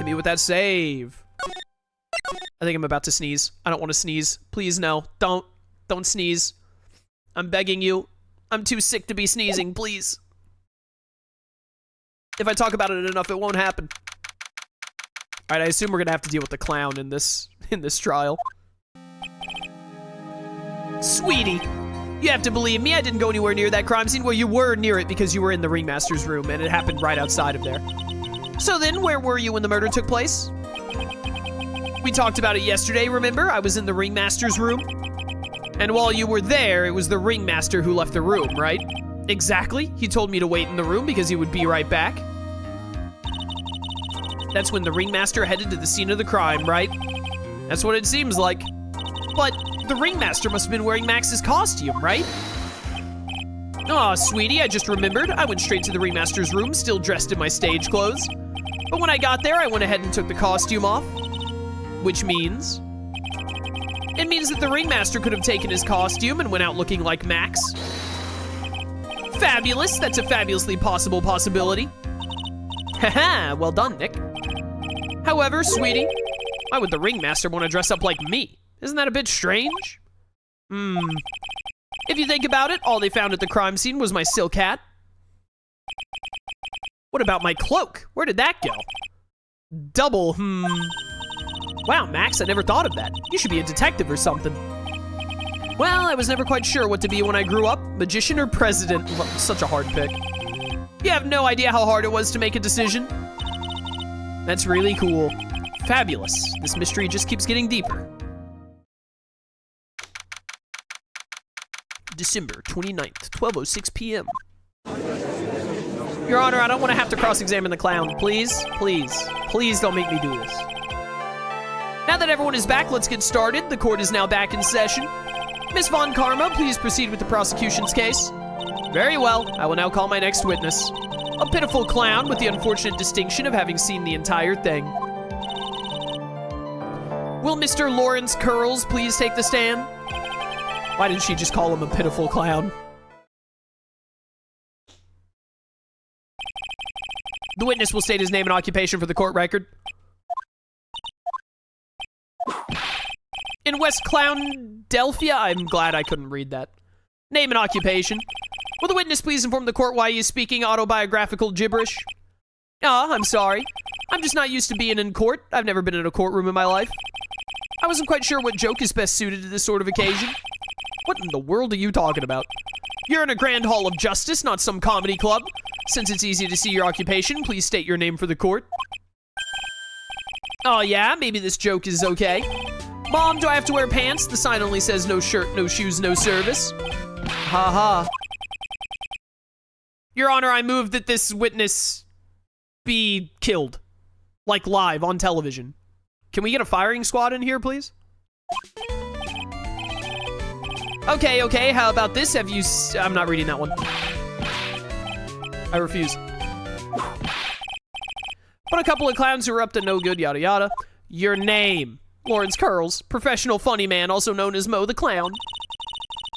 Hit me with that save. I think I'm about to sneeze. I don't want to sneeze. Please, no. Don't sneeze. I'm begging you. I'm too sick to be sneezing, please. If I talk about it enough, it won't happen. Alright, I assume we're gonna have to deal with the clown in this trial. Sweetie, you have to believe me, I didn't go anywhere near that crime scene. Well, you were near it because you were in the ringmaster's room, and it happened right outside of there. So then, where were you when the murder took place? We talked about it yesterday, remember? I was in the ringmaster's room. And while you were there, it was the ringmaster who left the room, right? Exactly. He told me to wait in the room because he would be right back. That's when the ringmaster headed to the scene of the crime, right? That's what it seems like. But the ringmaster must have been wearing Max's costume, right? Aw, sweetie, I just remembered. I went straight to the ringmaster's room, still dressed in my stage clothes. But when I got there, I went ahead and took the costume off. Which means... It means that the ringmaster could have taken his costume and went out looking like Max. Fabulous. That's a fabulously possible possibility. Haha, well done, Nick. However, sweetie, why would the ringmaster want to dress up like me? Isn't that a bit strange? If you think about it, all they found at the crime scene was my silk hat. What about my cloak? Where did that go? Double, Wow, Max, I never thought of that. You should be a detective or something. Well, I was never quite sure what to be when I grew up. Magician or president? Such a hard pick. You have no idea how hard it was to make a decision. That's really cool. Fabulous. This mystery just keeps getting deeper. December 29th, 12:06 p.m. Your Honor, I don't want to have to cross-examine the clown. Please, please, please don't make me do this. Now that everyone is back, let's get started. The court is now back in session. Miss Von Karma, please proceed with the prosecution's case. Very well. I will now call my next witness. A pitiful clown with the unfortunate distinction of having seen the entire thing. Will Mr. Lawrence Curls please take the stand? Why didn't she just call him a pitiful clown? The witness will state his name and occupation for the court record. In West Clowndelphia, I'm glad I couldn't read that. Name and occupation. Will the witness please inform the court why he is speaking autobiographical gibberish? I'm sorry. I'm just not used to being in court. I've never been in a courtroom in my life. I wasn't quite sure what joke is best suited to this sort of occasion. What in the world are you talking about? You're in a grand hall of justice, not some comedy club. Since it's easy to see your occupation, please state your name for the court. Oh yeah, maybe this joke is okay. Mom, do I have to wear pants? The sign only says no shirt, no shoes, no service. Ha ha. Your Honor, I move that this witness be killed. Like live on television. Can we get a firing squad in here, please? Okay, how about this? Have you... I'm not reading that one. I refuse. But a couple of clowns who are up to no good, yada yada. Your name. Lawrence Curls, professional funny man, also known as Mo the Clown.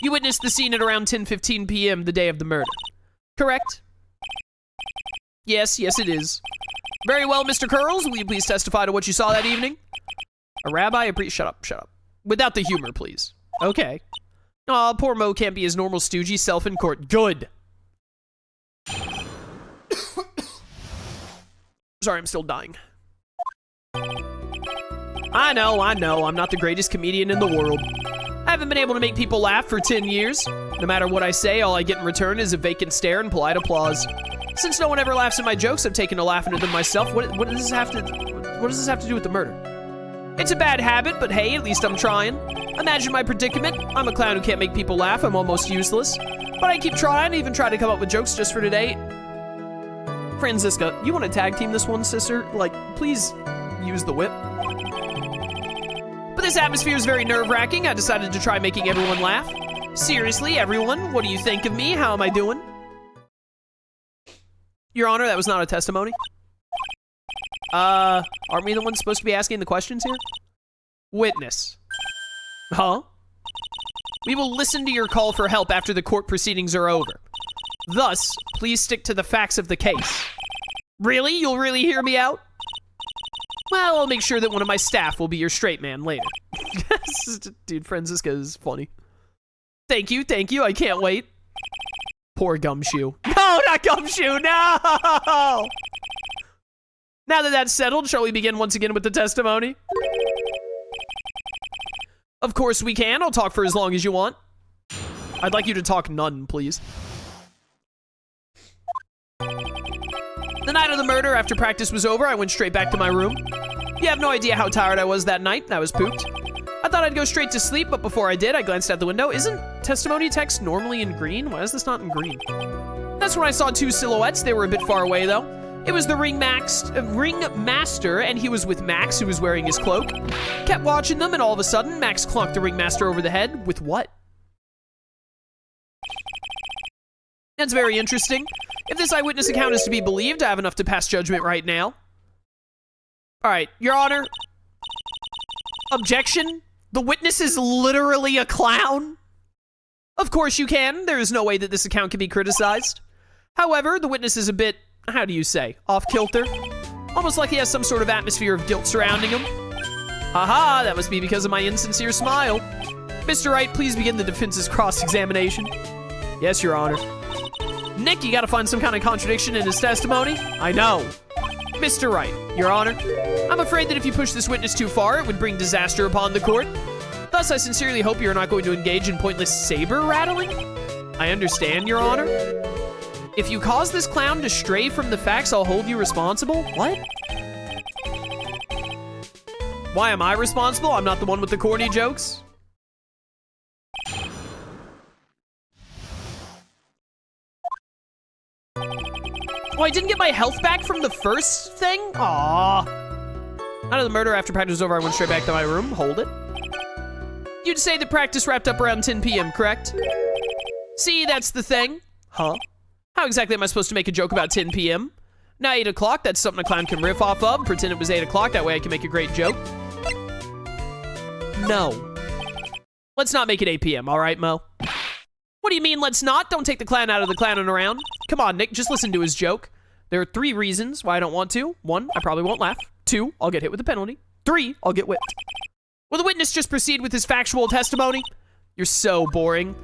You witnessed the scene at around 10:15 p.m. the day of the murder. Correct? Yes, it is. Very well, Mr. Curls, will you please testify to what you saw that evening? A rabbi? Shut up. Without the humor, please. Okay. Aw, poor Mo can't be his normal stoogey self in court. Good. Sorry, I'm still dying. I know, I'm not the greatest comedian in the world. I haven't been able to make people laugh for 10 years. No matter what I say, all I get in return is a vacant stare and polite applause. Since no one ever laughs at my jokes, I've taken to laughing at them myself. What does this have to do with the murder? It's a bad habit, but hey, at least I'm trying. Imagine my predicament. I'm a clown who can't make people laugh. I'm almost useless. But I keep trying, even try to come up with jokes just for today. Franziska, you want to tag team this one, sister? Like, please use the whip. But this atmosphere is very nerve-wracking. I decided to try making everyone laugh. Seriously, everyone, what do you think of me? How am I doing? Your Honor, that was not a testimony. Aren't we the ones supposed to be asking the questions here? Witness. Huh? We will listen to your call for help after the court proceedings are over. Thus, please stick to the facts of the case. Really? You'll really hear me out? Well, I'll make sure that one of my staff will be your straight man later. Dude, Francisca is funny. Thank you, I can't wait. Poor Gumshoe. No, not Gumshoe, no! Now that that's settled, shall we begin once again with the testimony? Of course we can. I'll talk for as long as you want. I'd like you to talk none, please. The night of the murder, after practice was over, I went straight back to my room. You have no idea how tired I was that night. I was pooped. I thought I'd go straight to sleep, but before I did, I glanced out the window. Isn't testimony text normally in green? Why is this not in green? That's when I saw two silhouettes. They were a bit far away, though. It was the ringmaster, and he was with Max, who was wearing his cloak. Kept watching them, and all of a sudden, Max clunked the ringmaster over the head. With what? That's very interesting. If this eyewitness account is to be believed, I have enough to pass judgment right now. All right, Your Honor. Objection? The witness is literally a clown? Of course you can. There is no way that this account can be criticized. However, the witness is a bit, how do you say, off-kilter? Almost like he has some sort of atmosphere of guilt surrounding him. Haha, that must be because of my insincere smile. Mr. Wright, please begin the defense's cross-examination. Yes, Your Honor. Nick, you gotta find some kind of contradiction in his testimony? I know. Mr. Wright, Your Honor, I'm afraid that if you push this witness too far, it would bring disaster upon the court. Thus, I sincerely hope you're not going to engage in pointless saber rattling. I understand, Your Honor. If you cause this clown to stray from the facts, I'll hold you responsible. What? Why am I responsible? I'm not the one with the corny jokes. Oh, I didn't get my health back from the first thing? Aww. Out of the murder, after practice was over, I went straight back to my room. Hold it. You'd say the practice wrapped up around 10 p.m., correct? See, that's the thing. Huh? How exactly am I supposed to make a joke about 10 p.m.? Now 8 o'clock, that's something a clown can riff off of. Pretend it was 8 o'clock, that way I can make a great joke. No. Let's not make it 8 p.m., all right, Mo? What do you mean, let's not? Don't take the clown out of the clowning around. Come on, Nick, just listen to his joke. There are 3 reasons why I don't want to. 1, I probably won't laugh. 2, I'll get hit with a penalty. 3, I'll get whipped. Will the witness just proceed with his factual testimony? You're so boring.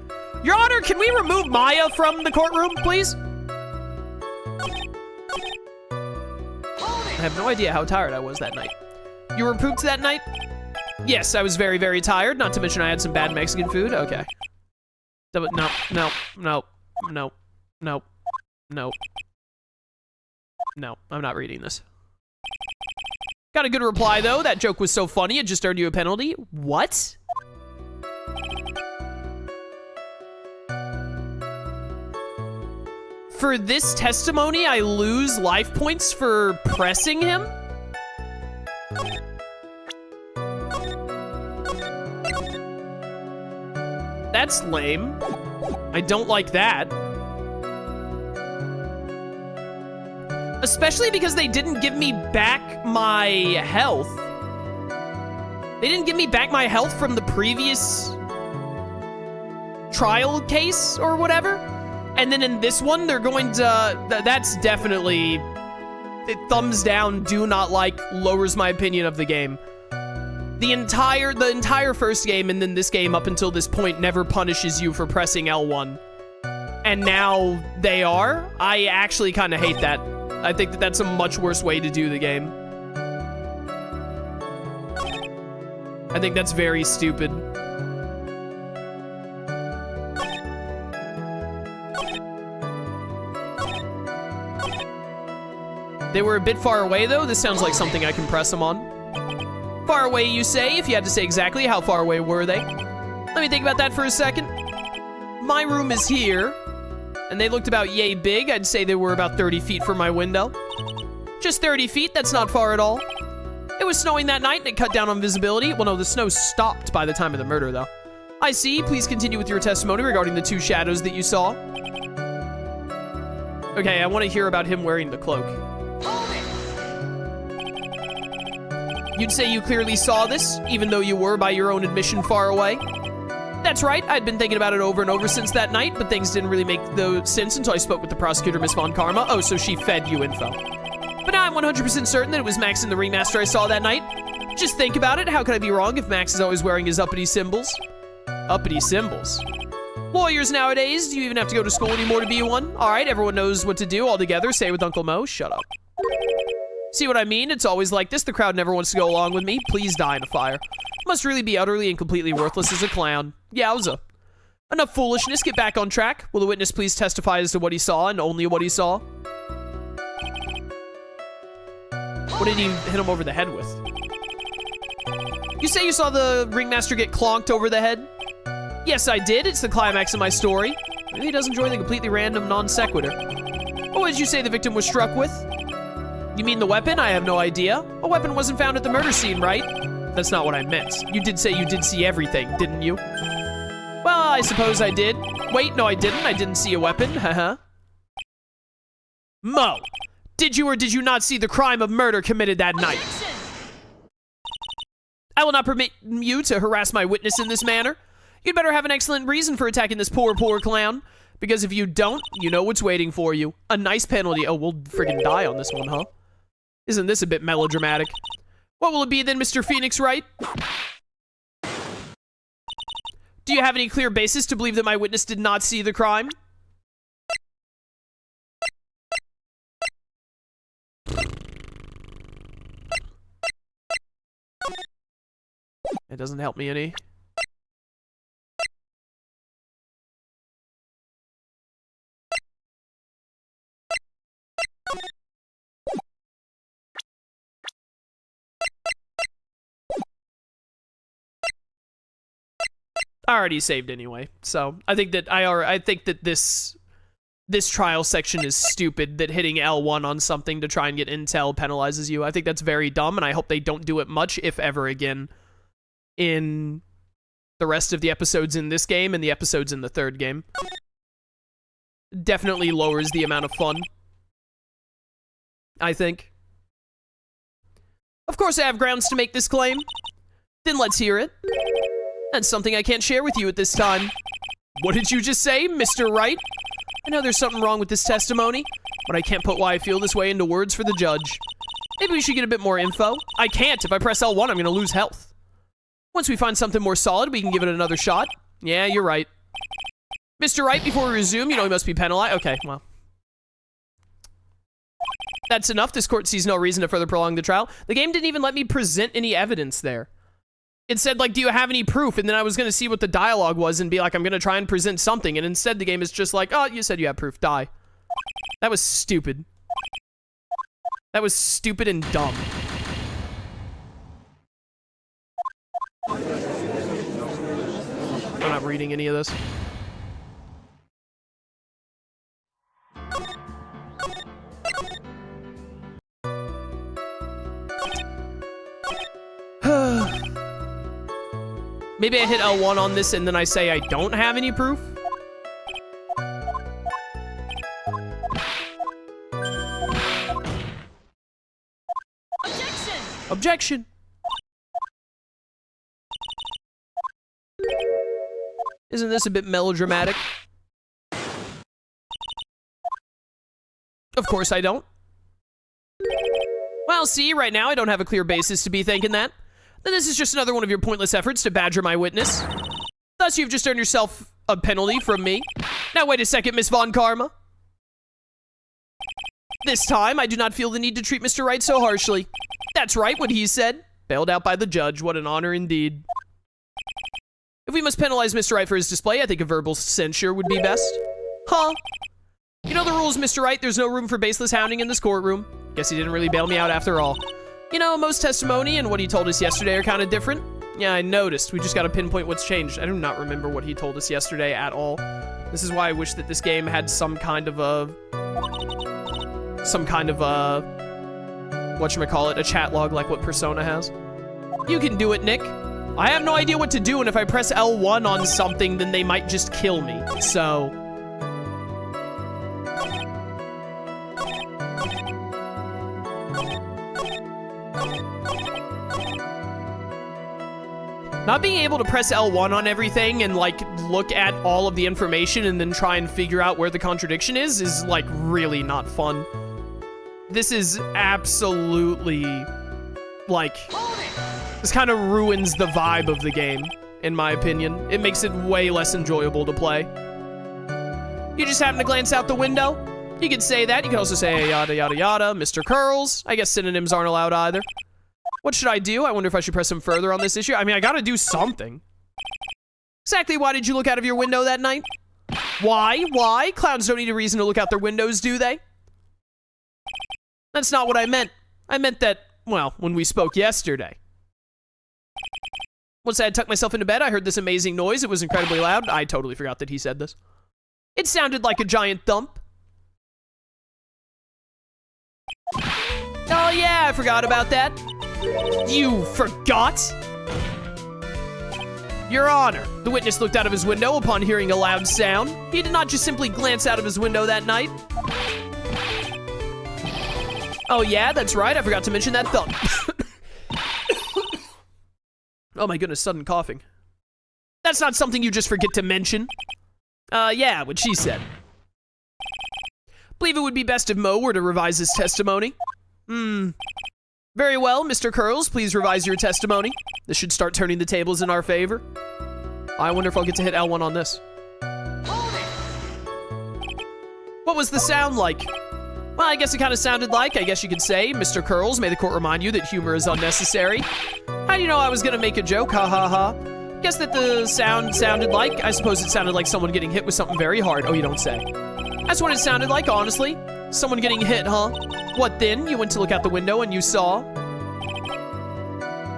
Your Honor, can we remove Maya from the courtroom, please? I have no idea how tired I was that night. You were pooped that night? Yes, I was very, very tired, not to mention I had some bad Mexican food. Okay. No, no, no, no, no, no, no, I'm not reading this. Got a good reply, though. That joke was so funny, it just earned you a penalty. What? For this testimony, I lose life points for pressing him? That's lame. I don't like that. Especially because they didn't give me back my health. They didn't give me back my health from the previous trial case or whatever. And then in this one, they're going to... That's definitely... thumbs down, do not like, lowers my opinion of the game. The entire first game and then this game up until this point never punishes you for pressing L1. And now they are? I actually kind of hate that. I think that that's a much worse way to do the game. I think that's very stupid. They were a bit far away, though. This sounds like something I can press them on. Far away, you say? If you had to say exactly, how far away were they? Let me think about that for a second. My room is here, and they looked about yay big. I'd say they were about 30 feet from my window. Just 30 feet, that's not far at all. It was snowing that night, and it cut down on visibility. Well, no, the snow stopped by the time of the murder, though. I see. Please continue with your testimony regarding the 2 shadows that you saw. Okay, I want to hear about him wearing the cloak. You'd say you clearly saw this, even though you were, by your own admission, far away? That's right, I'd been thinking about it over and over since that night, but things didn't really make sense until I spoke with the prosecutor, Miss Von Karma. Oh, so she fed you info. But now I'm 100% certain that it was Max in the remaster I saw that night. Just think about it, how could I be wrong if Max is always wearing his uppity symbols? Uppity symbols? Lawyers nowadays, do you even have to go to school anymore to be one? Alright, everyone knows what to do all together, say it with Uncle Mo, shut up. See what I mean? It's always like this, the crowd never wants to go along with me, please die in a fire. Must really be utterly and completely worthless as a clown. Yowza. Enough foolishness, get back on track. Will the witness please testify as to what he saw and only what he saw? What did he hit him over the head with? You say you saw the ringmaster get clonked over the head? Yes, I did. It's the climax of my story. Really does enjoy the completely random non sequitur. What did you say the victim was struck with? You mean the weapon? I have no idea. A weapon wasn't found at the murder scene, right? That's not what I meant. You did say you did see everything, didn't you? Well, I suppose I did. Wait, no I didn't. I didn't see a weapon, haha. Mo, did you or did you not see the crime of murder committed that night? I will not permit you to harass my witness in this manner. You'd better have an excellent reason for attacking this poor clown. Because if you don't, you know what's waiting for you. A nice penalty. Oh, we'll friggin' die on this one, huh? Isn't this a bit melodramatic? What will it be then, Mr. Phoenix Wright? Do you have any clear basis to believe that my witness did not see the crime? It doesn't help me any. I already saved anyway, so I think that this trial section is stupid, that hitting L1 on something to try and get intel penalizes you. I think that's very dumb, and I hope they don't do it much, if ever again, in the rest of the episodes in this game and the episodes in the third game. Definitely lowers the amount of fun, I think. Of course I have grounds to make this claim. Then let's hear it. That's something I can't share with you at this time. What did you just say, Mr. Wright? I know there's something wrong with this testimony, but I can't put why I feel this way into words for the judge. Maybe we should get a bit more info. I can't. If I press L1, I'm gonna lose health. Once we find something more solid, we can give it another shot. Yeah, you're right. Mr. Wright, before we resume, you know he must be penalized. Okay, well. That's enough. This court sees no reason to further prolong the trial. The game didn't even let me present any evidence there. It said, like, do you have any proof? And then I was going to see what the dialogue was and be like, I'm going to try and present something. And instead, the game is just like, oh, you said you have proof. Die. That was stupid. That was stupid and dumb. I'm not reading any of this. Maybe I hit L1 on this and then I say I don't have any proof? Objection! Objection! Isn't this a bit melodramatic? Of course I don't. Well, see, right now I don't have a clear basis to be thinking that. Then this is just another one of your pointless efforts to badger my witness. Thus, you've just earned yourself a penalty from me. Now, wait a second, Miss Von Karma. This time, I do not feel the need to treat Mr. Wright so harshly. That's right, what he said. Bailed out by the judge. What an honor indeed. If we must penalize Mr. Wright for his display, I think a verbal censure would be best. Huh? You know the rules, Mr. Wright. There's no room for baseless hounding in this courtroom. Guess he didn't really bail me out after all. You know, most testimony and what he told us yesterday are kind of different. Yeah, I noticed. We just got to pinpoint what's changed. I do not remember what he told us yesterday at all. This is why I wish that this game had some kind of a whatchamacallit, a chat log like what Persona has. You can do it, Nick. I have no idea what to do, and if I press L1 on something, then they might just kill me. So... not being able to press L1 on everything and, like, look at all of the information and then try and figure out where the contradiction is, like, really not fun. This is absolutely, like, this kind of ruins the vibe of the game, in my opinion. It makes it way less enjoyable to play. You just happen to glance out the window? You could say that. You could also say yada yada yada, Mr. Curls. I guess synonyms aren't allowed either. What should I do? I wonder if I should press him further on this issue. I mean, I gotta do something. Exactly why did you look out of your window that night? Why? Why? Clowns don't need a reason to look out their windows, do they? That's not what I meant. I meant that, well, when we spoke yesterday. Once I had tucked myself into bed, I heard this amazing noise. It was incredibly loud. I totally forgot that he said this. It sounded like a giant thump. Oh yeah, I forgot about that. You forgot? Your Honor, the witness looked out of his window upon hearing a loud sound. He did not just simply glance out of his window that night. Oh yeah, that's right, I forgot to mention that thump. Oh my goodness, sudden coughing. That's not something you just forget to mention. Yeah, what she said. Believe it would be best if Mo were to revise his testimony. Very well, Mr. Curls, please revise your testimony. This should start turning the tables in our favor. I wonder if I'll get to hit L1 on this. What was the sound like? Well, I guess it kind of sounded like, I guess you could say, Mr. Curls, may the court remind you that humor is unnecessary. How do you know I was gonna make a joke? Ha ha ha. Guess that the sound sounded like, I suppose it sounded like someone getting hit with something very hard. Oh, you don't say. That's what it sounded like, honestly. Someone getting hit, huh? What then? You went to look out the window and you saw...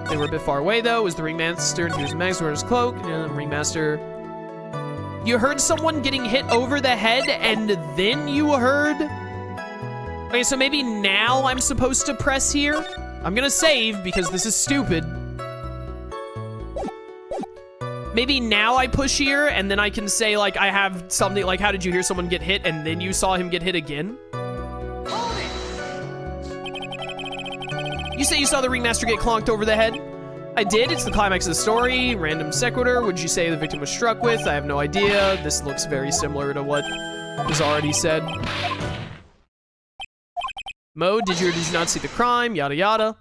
They were a bit far away, though. It was the ringmaster, and he was Max wearing his cloak. And the ringmaster... You heard someone getting hit over the head, and then you heard... Okay, so maybe now I'm supposed to press here? I'm gonna save, because this is stupid. Maybe now I push here, and then I can say, like, I have something, like, how did you hear someone get hit, and then you saw him get hit again? You say you saw the ringmaster get clonked over the head? I did, it's the climax of the story. Random sequitur, would you say the victim was struck with? I have no idea. This looks very similar to what was already said. Mo, did you or did you not see the crime? Yada yada.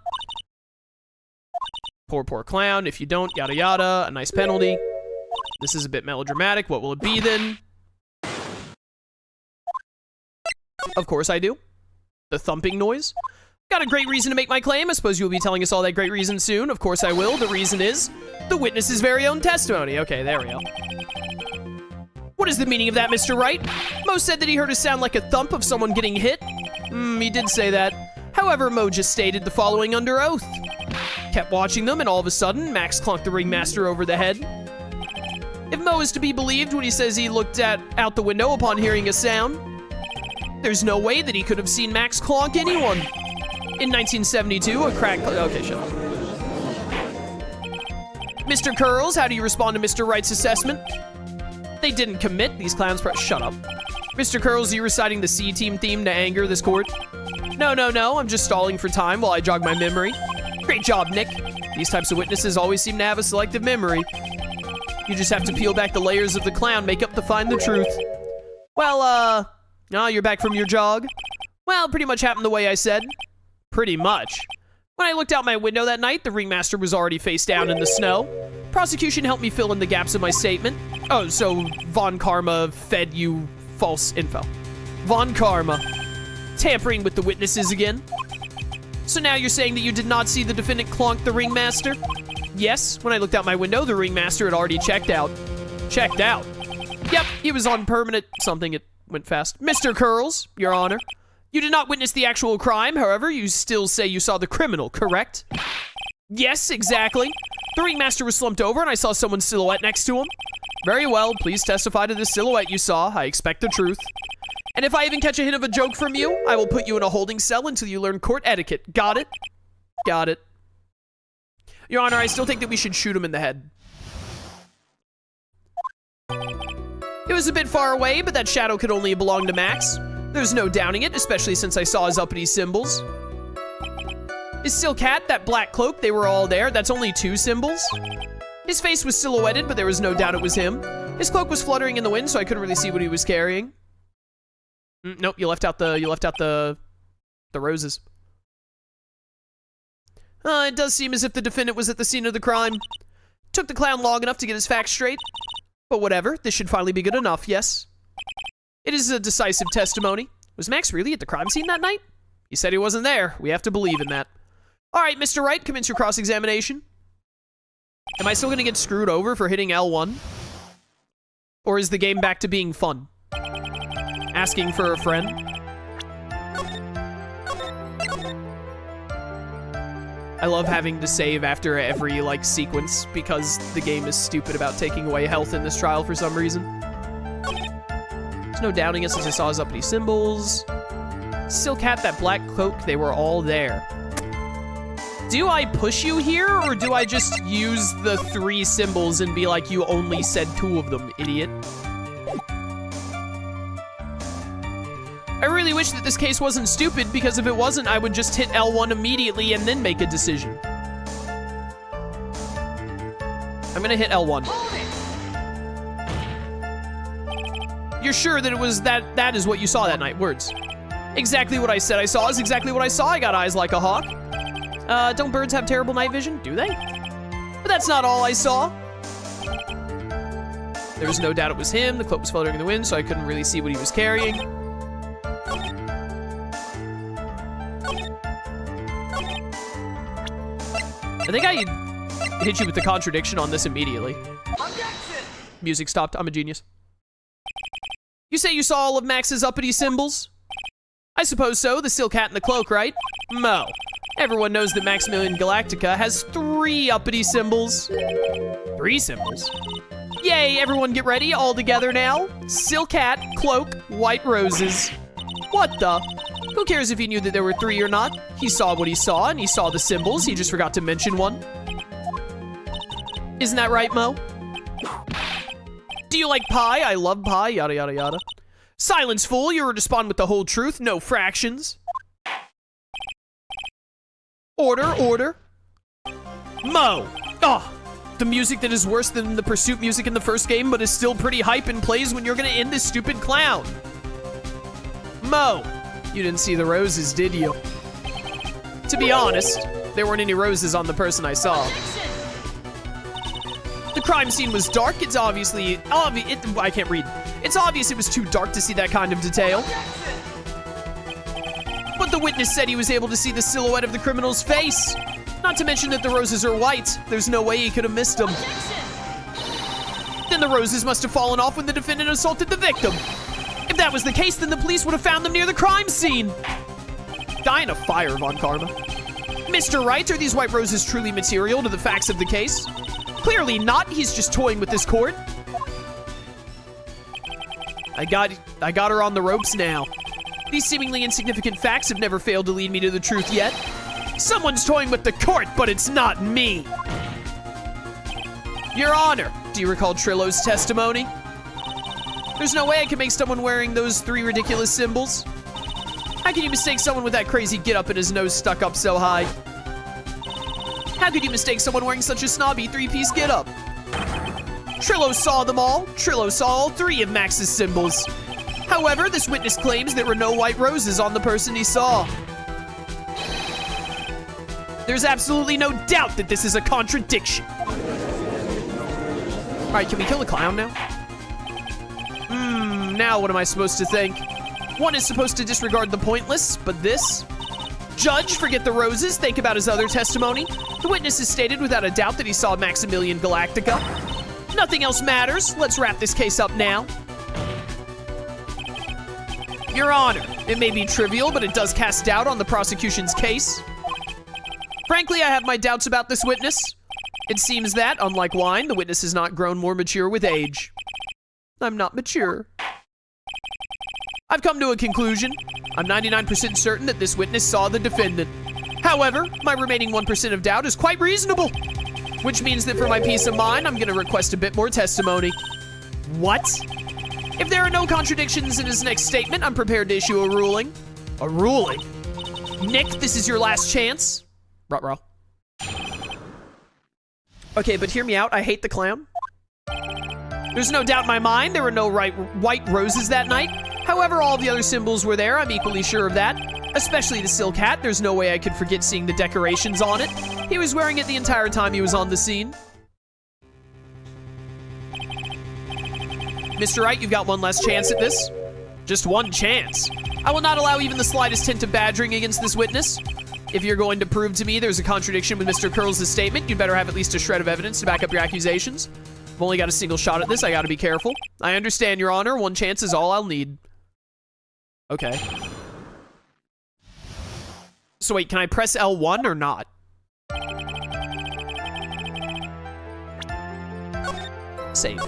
Poor, poor clown. If you don't, yada yada. A nice penalty. This is a bit melodramatic. What will it be then? Of course I do. The thumping noise. Got a great reason to make my claim. I suppose you'll be telling us all that great reason soon. Of course I will. The reason is the witness's very own testimony. Okay, there we go. What is the meaning of that, Mr. Wright? Mo said that he heard a sound like a thump of someone getting hit. He did say that. However, Mo just stated the following under oath. Kept watching them, and all of a sudden, Max clonked the ringmaster over the head. If Mo is to be believed when he says he looked out the window upon hearing a sound, there's no way that he could have seen Max clonk anyone. In 1972, a crack... Okay, shut up. Mr. Curls, how do you respond to Mr. Wright's assessment? They didn't commit. These clowns... Shut up. Mr. Curls, are you reciting the C-Team theme to anger this court? No, no, no. I'm just stalling for time while I jog my memory. Great job, Nick. These types of witnesses always seem to have a selective memory. You just have to peel back the layers of the clown makeup to find the truth. Well, oh, you're back from your jog? Well, pretty much happened the way I said. Pretty much. When I looked out my window that night, the ringmaster was already face down in the snow. Prosecution helped me fill in the gaps of my statement. Oh, so Von Karma fed you false info. Von Karma. Tampering with the witnesses again. So now you're saying that you did not see the defendant clonk the ringmaster? Yes, when I looked out my window, the ringmaster had already checked out. Checked out? Yep, he was on permanent something. It went fast. Mr. Curls, Your Honor. You did not witness the actual crime, however, you still say you saw the criminal, correct? Yes, exactly. The ringmaster was slumped over and I saw someone's silhouette next to him. Very well, please testify to the silhouette you saw. I expect the truth. And if I even catch a hint of a joke from you, I will put you in a holding cell until you learn court etiquette. Got it? Got it. Your Honor, I still think that we should shoot him in the head. It was a bit far away, but that shadow could only belong to Max. There's no doubting it, especially since I saw his uppity symbols. His silk hat, that black cloak, they were all there. That's only 2 symbols. His face was silhouetted, but there was no doubt it was him. His cloak was fluttering in the wind, so I couldn't really see what he was carrying. Nope, you left out the The roses. It does seem as if the defendant was at the scene of the crime. Took the clown long enough to get his facts straight. But whatever, this should finally be good enough, yes? It is a decisive testimony. Was Max really at the crime scene that night? He said he wasn't there. We have to believe in that. All right, Mr. Wright, commence your cross-examination. Am I still gonna get screwed over for hitting L1? Or is the game back to being fun? Asking for a friend? I love having to save after every, like, sequence because the game is stupid about taking away health in this trial for some reason. There's no doubting it since I saw his uppity symbols. Silk hat, that black cloak, they were all there. Do I push you here, or do I just use the 3 symbols and be like, you only said 2 of them, idiot? I really wish that this case wasn't stupid, because if it wasn't, I would just hit L1 immediately and then make a decision. I'm gonna hit L1. You're sure that it was that is what you saw that night? Words. Exactly what I said I saw is exactly what I saw. I got eyes like a hawk. Don't birds have terrible night vision? Do they? But that's not all I saw. There was no doubt it was him. The cloak was fluttering in the wind, so I couldn't really see what he was carrying. I think I hit you with the contradiction on this immediately. Music stopped. I'm a genius. You say you saw all of Max's uppity symbols? I suppose so. The silk hat and the cloak, right? Mo. Everyone knows that Maximilian Galactica has 3 uppity symbols. 3 symbols? Yay, everyone get ready, all together now. Silk hat, cloak, white roses. What the? Who cares if he knew that there were 3 or not? He saw what he saw, and he saw the symbols. He just forgot to mention one. Isn't that right, Mo? Do you like pie? I love pie, yada yada yada. Silence, fool. You're to respond with the whole truth, no fractions. Order, order. Mo! Oh, the music that is worse than the pursuit music in the first game, but is still pretty hype and plays when you're gonna end this stupid clown. Mo! You didn't see the roses, did you? To be honest, there weren't any roses on the person I saw. The crime scene was dark. It's obviously... I can't read. It's obvious it was too dark to see that kind of detail. But the witness said he was able to see the silhouette of the criminal's face. Not to mention that the roses are white. There's no way he could have missed them. Then the roses must have fallen off when the defendant assaulted the victim. If that was the case, then the police would have found them near the crime scene. Die in a fire, Von Karma. Mr. Wright, are these white roses truly material to the facts of the case? Clearly not. He's just toying with this court. I got her on the ropes now. These seemingly insignificant facts have never failed to lead me to the truth yet. Someone's toying with the court, but it's not me. Your Honor, do you recall Trillo's testimony? There's no way I can make someone wearing those 3 ridiculous symbols. How can you mistake someone with that crazy get-up and his nose stuck up so high? How could you mistake someone wearing such a snobby 3-piece get-up? Trillo saw them all. Trillo saw all 3 of Max's symbols. However, this witness claims there were no white roses on the person he saw. There's absolutely no doubt that this is a contradiction. All right, can we kill the clown now? Now what am I supposed to think? One is supposed to disregard the pointless, but this? Judge, forget the roses, think about his other testimony. The witness has stated without a doubt that he saw Maximilian Galactica. Nothing else matters. Let's wrap this case up now. Your Honor, it may be trivial, but it does cast doubt on the prosecution's case. Frankly, I have my doubts about this witness. It seems that, unlike wine, the witness has not grown more mature with age. I'm not mature. I've come to a conclusion. I'm 99% certain that this witness saw the defendant. However, my remaining 1% of doubt is quite reasonable, which means that for my peace of mind, I'm going to request a bit more testimony. What? If there are no contradictions in his next statement, I'm prepared to issue a ruling. A ruling? Nick, this is your last chance. Ruh-roh. Okay, but hear me out. I hate the clown. There's no doubt in my mind there were no white roses that night. However, all the other symbols were there. I'm equally sure of that. Especially the silk hat. There's no way I could forget seeing the decorations on it. He was wearing it the entire time he was on the scene. Mr. Wright, you've got one last chance at this. Just one chance. I will not allow even the slightest hint of badgering against this witness. If you're going to prove to me there's a contradiction with Mr. Curls' statement, you'd better have at least a shred of evidence to back up your accusations. I've only got a single shot at this. I gotta be careful. I understand, Your Honor. One chance is all I'll need. Okay. So wait, can I press L1 or not? Save.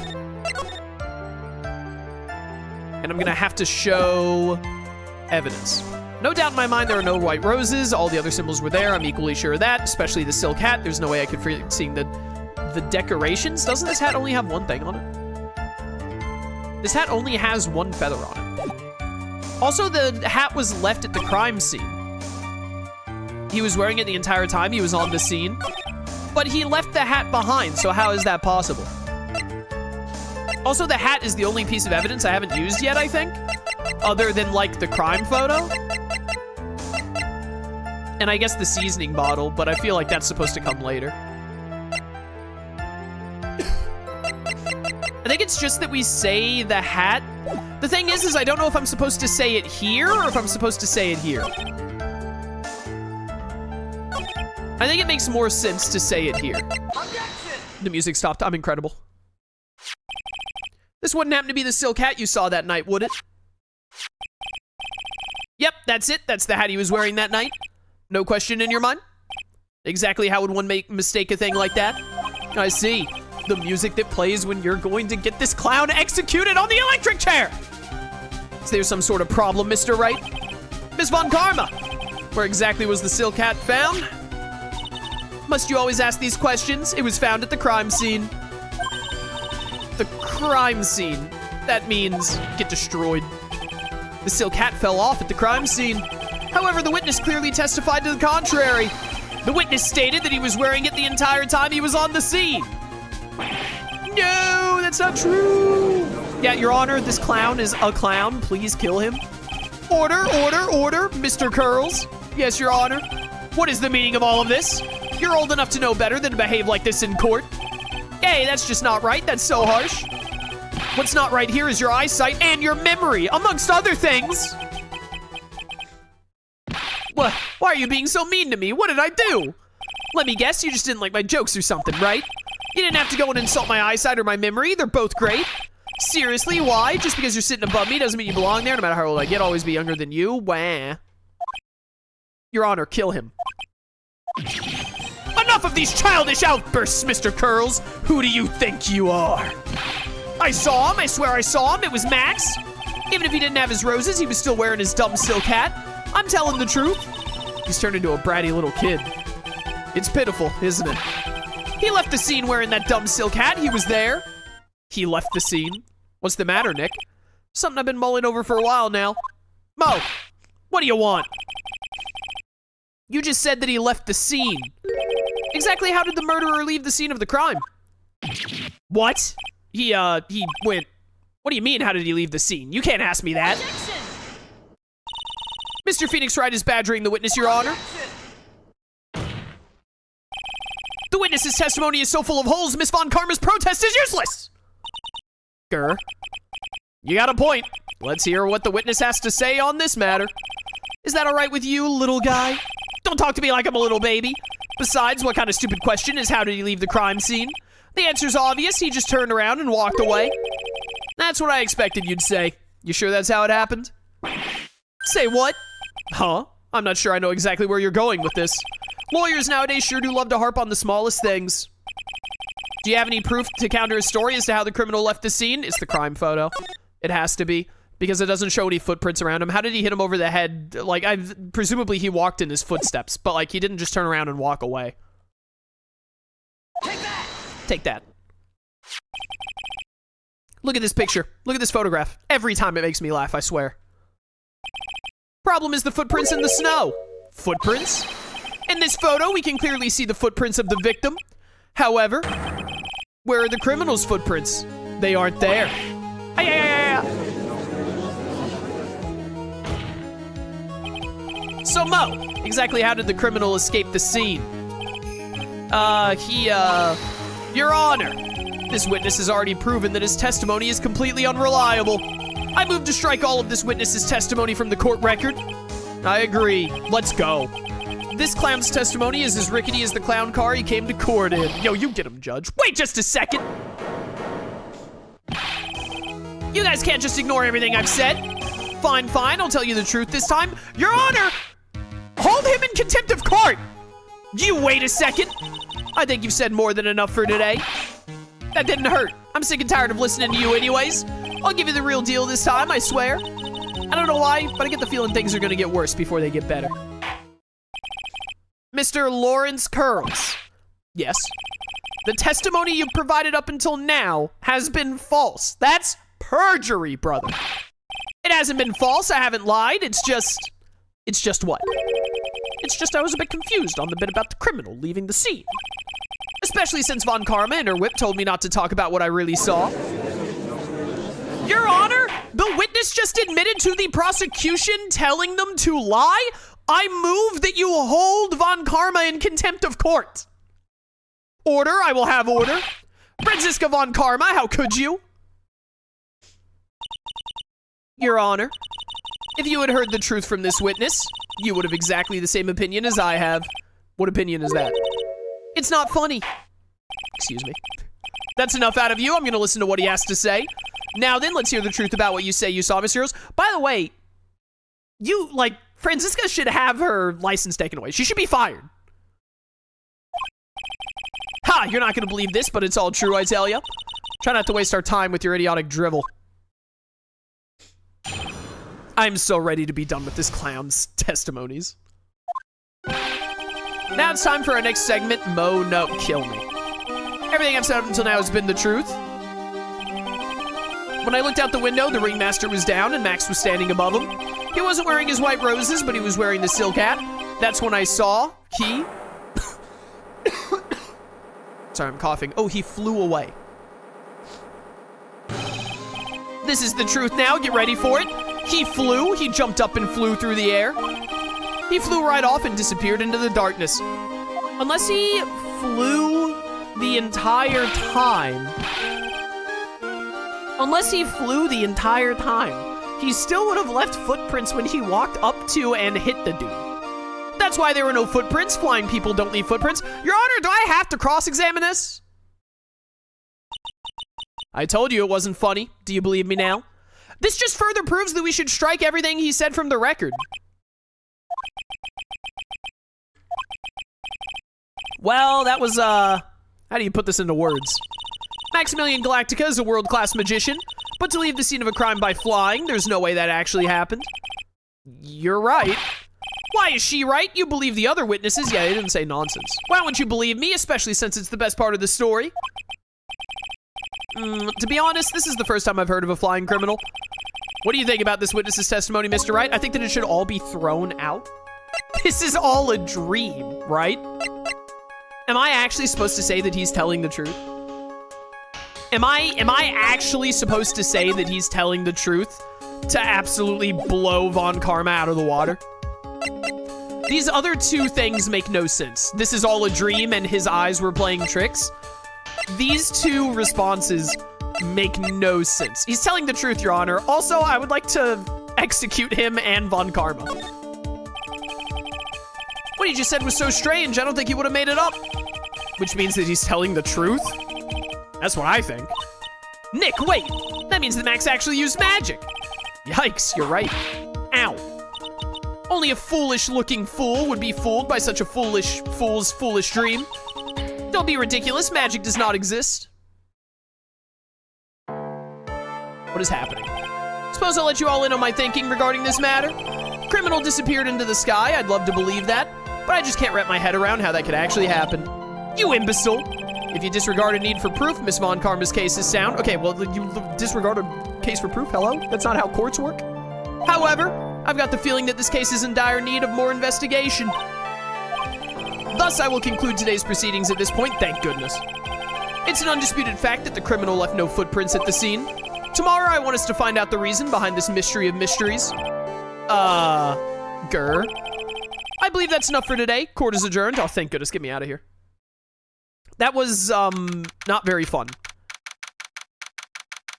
And I'm gonna have to show evidence. No doubt in my mind there are no white roses. All the other symbols were there. I'm equally sure of that, especially the silk hat. There's no way I could forget seeing the decorations. Doesn't this hat only have one thing on it? This hat only has one feather on it. Also, the hat was left at the crime scene. He was wearing it the entire time he was on the scene, but he left the hat behind, so how is that possible? Also, the hat is the only piece of evidence I haven't used yet, I think, other than, like, the crime photo. And I guess the seasoning bottle, but I feel like that's supposed to come later. I think it's just that we say the hat. The thing is I don't know if I'm supposed to say it here or if I'm supposed to say it here. I think it makes more sense to say it here. The music stopped. I'm incredible. This wouldn't happen to be the silk hat you saw that night, would it? Yep, that's it. That's the hat he was wearing that night. No question in your mind? Exactly how would one mistake a thing like that? I see. The music that plays when you're going to get this clown executed on the electric chair! Is there some sort of problem, Mr. Wright? Miss Von Karma! Where exactly was the silk hat found? Must you always ask these questions? It was found at the crime scene. The crime scene. That means get destroyed. The silk hat fell off at the crime scene. However, the witness clearly testified to the contrary. The witness stated that he was wearing it the entire time he was on the scene. No, that's not true. Yeah, Your Honor, this clown is a clown. Please kill him. Order, order, order, Mr. Curls. Yes, Your Honor. What is the meaning of all of this? You're old enough to know better than to behave like this in court. Hey, that's just not right. That's so harsh. What's not right here is your eyesight and your memory, amongst other things. What? Why are you being so mean to me? What did I do? Let me guess, you just didn't like my jokes or something, right? You didn't have to go and insult my eyesight or my memory. They're both great. Seriously, why? Just because you're sitting above me doesn't mean you belong there. No matter how old I get, I'll always be younger than you. Wah. Your Honor, kill him. Enough of these childish outbursts, Mr. Curls. Who do you think you are? I saw him. I swear I saw him. It was Max. Even if he didn't have his roses, he was still wearing his dumb silk hat. I'm telling the truth. He's turned into a bratty little kid. It's pitiful, isn't it? He left the scene wearing that dumb silk hat. He was there. He left the scene. What's the matter, Nick? Something I've been mulling over for a while now. Mo, what do you want? You just said that he left the scene. Exactly how did the murderer leave the scene of the crime? What? He went... What do you mean, how did he leave the scene? You can't ask me that. Objection! Mr. Phoenix Wright is badgering the witness, Your Honor. The witness's testimony is so full of holes, Miss Von Karma's protest is useless! Grr. You got a point. Let's hear what the witness has to say on this matter. Is that all right with you, little guy? Don't talk to me like I'm a little baby. Besides, what kind of stupid question is how did he leave the crime scene? The answer's obvious. He just turned around and walked away. That's what I expected you'd say. You sure that's how it happened? Say what? Huh? I'm not sure I know exactly where you're going with this. Lawyers nowadays sure do love to harp on the smallest things. Do you have any proof to counter his story as to how the criminal left the scene? It's the crime photo. It has to be, because it doesn't show any footprints around him. How did he hit him over the head? Like, presumably he walked in his footsteps, but like he didn't just turn around and walk away. Take that! Take that. Look at this picture. Look at this photograph. Every time it makes me laugh, I swear. Problem is the footprints in the snow. Footprints? In this photo, we can clearly see the footprints of the victim. However, where are the criminal's footprints? They aren't there. So, Mo, exactly how did the criminal escape the scene? Your Honor, this witness has already proven that his testimony is completely unreliable. I move to strike all of this witness's testimony from the court record. I agree. Let's go. This clown's testimony is as rickety as the clown car he came to court in. Yo, you get him, Judge. Wait just a second. You guys can't just ignore everything I've said. Fine, I'll tell you the truth this time. Your Honor, hold him in contempt of court. You wait a second. I think you've said more than enough for today. That didn't hurt. I'm sick and tired of listening to you anyways. I'll give you the real deal this time, I swear. I don't know why, but I get the feeling things are gonna get worse before they get better. Mr. Lawrence Curls. Yes. The testimony you've provided up until now has been false. That's perjury, brother. It hasn't been false, I haven't lied, it's just what? It's just I was a bit confused on the bit about the criminal leaving the scene. Especially since Von Karma and her whip told me not to talk about what I really saw. Your Honor, the witness just admitted to the prosecution telling them to lie. I move that you hold Von Karma in contempt of court. Order, I will have order. Franziska Von Karma, how could you? Your Honor, if you had heard the truth from this witness, you would have exactly the same opinion as I have. What opinion is that? It's not funny. Excuse me. That's enough out of you. I'm gonna listen to what he has to say. Now then, let's hear the truth about what you say you saw, Miss Heroes. By the way, Franziska should have her license taken away. She should be fired. Ha! You're not gonna believe this, but it's all true, I tell ya. Try not to waste our time with your idiotic drivel. I'm so ready to be done with this clown's testimonies. Now it's time for our next segment, Mo No Kill Me. Everything I've said up until now has been the truth. When I looked out the window, the ringmaster was down and Max was standing above him. He wasn't wearing his white roses, but he was wearing the silk hat. That's when I saw he... Sorry, I'm coughing. Oh, he flew away. This is the truth now. Get ready for it. He flew. He jumped up and flew through the air. He flew right off and disappeared into the darkness. Unless he flew the entire time. He still would have left footprints when he walked up to and hit the dude. That's why there were no footprints. Flying people don't leave footprints. Your Honor, do I have to cross-examine this? I told you it wasn't funny. Do you believe me now? This just further proves that we should strike everything he said from the record. Well, that was, how do you put this into words? Maximilian Galactica is a world-class magician, but to leave the scene of a crime by flying, there's no way that actually happened. You're right. Why is she right? You believe the other witnesses? Yeah, they didn't say nonsense. Why wouldn't you believe me, especially since it's the best part of the story? To be honest, this is the first time I've heard of a flying criminal. What do you think about this witness's testimony, Mr. Wright? I think that it should all be thrown out. This is all a dream, right? Am I actually supposed to say that he's telling the truth? Am I actually supposed to say that he's telling the truth to absolutely blow Von Karma out of the water? These other two things make no sense. This is all a dream and his eyes were playing tricks. These two responses make no sense. He's telling the truth, Your Honor. Also, I would like to execute him and Von Karma. What he just said was so strange, I don't think he would have made it up. Which means that he's telling the truth? That's what I think. Nick, wait! That means that Max actually used magic! Yikes, you're right. Ow. Only a foolish-looking fool would be fooled by such a fool's foolish dream. Don't be ridiculous, magic does not exist. What is happening? Suppose I'll let you all in on my thinking regarding this matter. Criminal disappeared into the sky, I'd love to believe that, but I just can't wrap my head around how that could actually happen. You imbecile! If you disregard a need for proof, Miss Von Karma's case is sound. Okay, well, you disregard a case for proof? Hello? That's not how courts work. However, I've got the feeling that this case is in dire need of more investigation. Thus, I will conclude today's proceedings at this point, thank goodness. It's an undisputed fact that the criminal left no footprints at the scene. Tomorrow, I want us to find out the reason behind this mystery of mysteries. I believe that's enough for today. Court is adjourned. Oh, thank goodness. Get me out of here. That was, not very fun.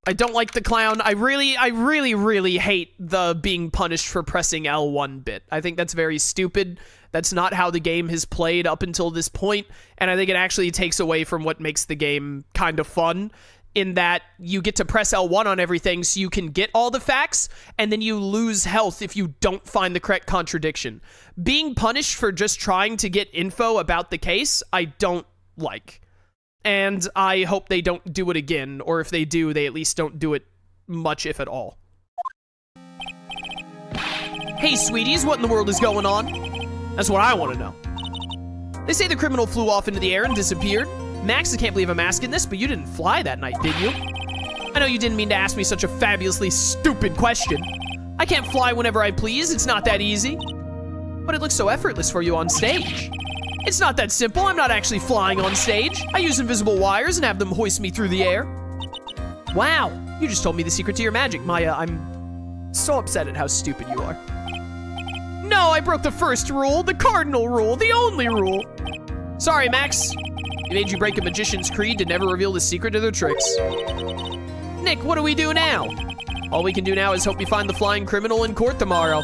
I don't like the clown. I really hate the being punished for pressing L1 bit. I think that's very stupid. That's not how the game has played up until this point, and I think it actually takes away from what makes the game kind of fun, in that you get to press L1 on everything so you can get all the facts, and then you lose health if you don't find the correct contradiction. Being punished for just trying to get info about the case, I don't like. And I hope they don't do it again, or if they do, they at least don't do it much, if at all. Hey, sweeties, what in the world is going on? That's what I want to know. They say the criminal flew off into the air and disappeared. Max, I can't believe I'm asking this, but you didn't fly that night, did you? I know you didn't mean to ask me such a fabulously stupid question. I can't fly whenever I please, it's not that easy. But it looks so effortless for you on stage. It's not that simple, I'm not actually flying on stage. I use invisible wires and have them hoist me through the air. Wow, you just told me the secret to your magic, Maya. I'm so upset at how stupid you are. No, I broke the first rule, the cardinal rule, the only rule. Sorry, Max. It made you break a magician's creed to never reveal the secret to their tricks. Nick, what do we do now? All we can do now is hope we find the flying criminal in court tomorrow.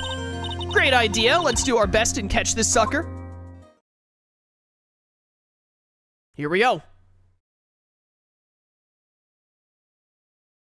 Great idea, let's do our best and catch this sucker. Here we go.